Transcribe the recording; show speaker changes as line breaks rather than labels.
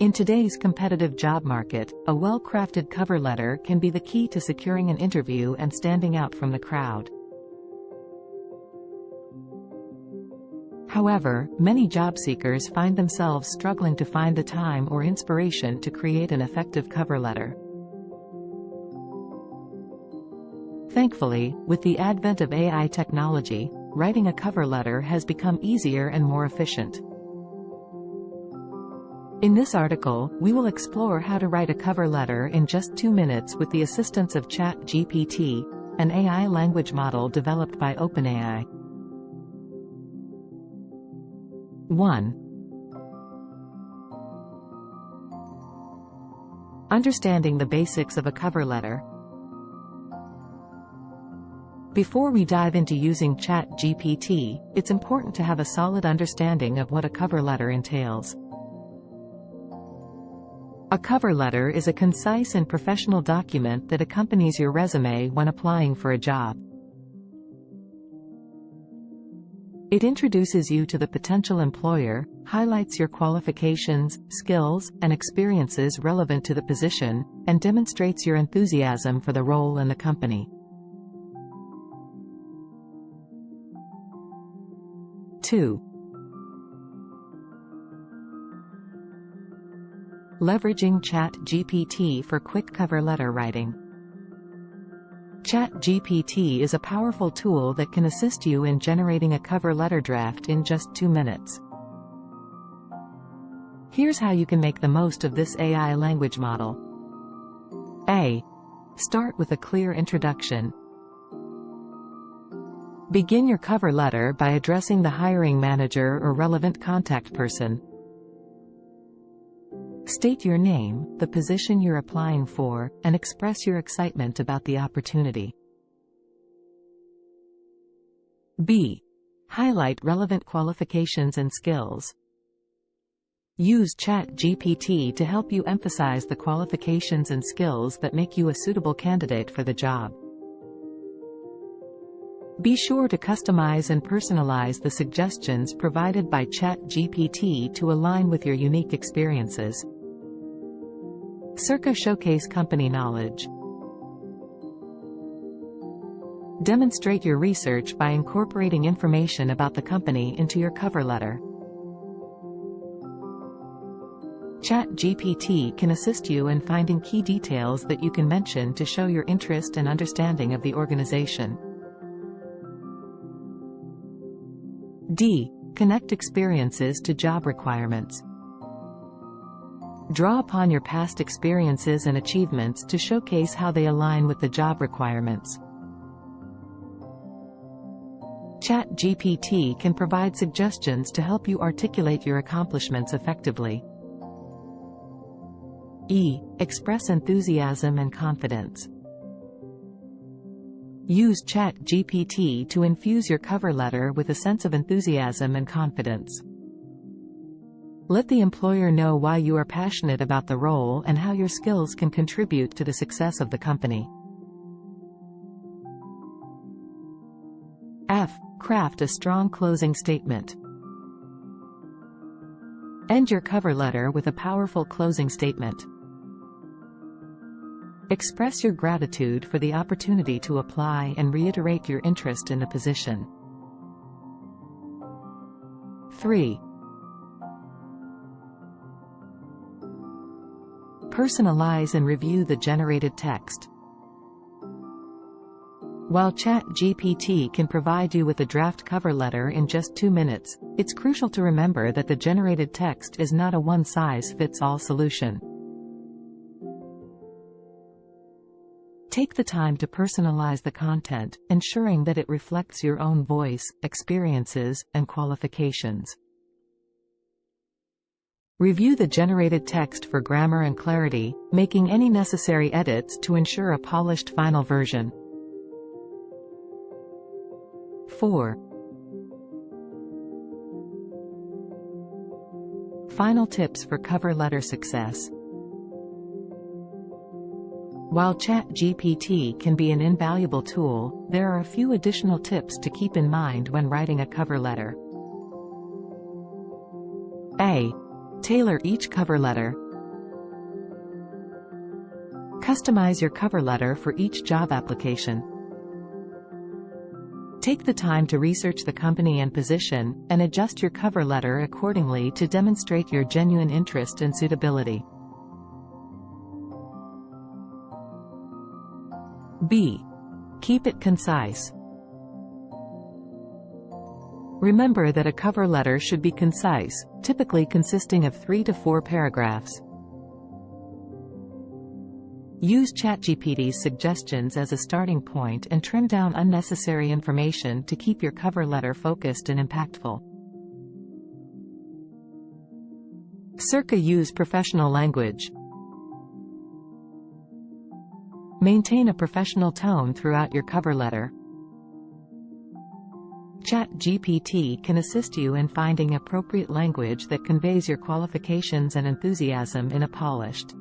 In today's competitive job market, a well-crafted cover letter can be the key to securing an interview and standing out from the crowd. However, many job seekers find themselves struggling to find the time or inspiration to create an effective cover letter. Thankfully, with the advent of AI technology, writing a cover letter has become easier and more efficient. In this article, we will explore how to write a cover letter in just 2 minutes with the assistance of ChatGPT, an AI language model developed by OpenAI. 1. Understanding the basics of a cover letter. Before we dive into using ChatGPT, it's important to have a solid understanding of what a cover letter entails. A cover letter is a concise and professional document that accompanies your resume when applying for a job. It introduces you to the potential employer, highlights your qualifications, skills, and experiences relevant to the position, and demonstrates your enthusiasm for the role and the company. 2. Leveraging ChatGPT for quick cover letter writing. ChatGPT is a powerful tool that can assist you in generating a cover letter draft in just 2 minutes. Here's how you can make the most of this AI language model. A. Start with a clear introduction. Begin your cover letter by addressing the hiring manager or relevant contact person. State your name, the position you're applying for, and express your excitement about the opportunity. B. Highlight relevant qualifications and skills. Use ChatGPT to help you emphasize the qualifications and skills that make you a suitable candidate for the job. Be sure to customize and personalize the suggestions provided by ChatGPT to align with your unique experiences. Circa showcase company knowledge. Demonstrate your research by incorporating information about the company into your cover letter. ChatGPT can assist you in finding key details that you can mention to show your interest and understanding of the organization. D. Connect experiences to job requirements. Draw upon your past experiences and achievements to showcase how they align with the job requirements. ChatGPT can provide suggestions to help you articulate your accomplishments effectively. E. Express enthusiasm and confidence. Use ChatGPT to infuse your cover letter with a sense of enthusiasm and confidence. Let the employer know why you are passionate about the role and how your skills can contribute to the success of the company. F. Craft a strong closing statement. End your cover letter with a powerful closing statement. Express your gratitude for the opportunity to apply and reiterate your interest in the position. 3. Personalize and review the generated text. While ChatGPT can provide you with a draft cover letter in just 2 minutes, it's crucial to remember that the generated text is not a one-size-fits-all solution. Take the time to personalize the content, ensuring that it reflects your own voice, experiences, and qualifications. Review the generated text for grammar and clarity, making any necessary edits to ensure a polished final version. 4. Final tips for cover letter success. While ChatGPT can be an invaluable tool, there are a few additional tips to keep in mind when writing a cover letter. A. Tailor each cover letter. Customize your cover letter for each job application. Take the time to research the company and position, and adjust your cover letter accordingly to demonstrate your genuine interest and suitability. B. Keep it concise. Remember that a cover letter should be concise, typically consisting of 3 to 4 paragraphs. Use ChatGPT's suggestions as a starting point and trim down unnecessary information to keep your cover letter focused and impactful. Circa use professional language. Maintain a professional tone throughout your cover letter. ChatGPT can assist you in finding appropriate language that conveys your qualifications and enthusiasm in a polished,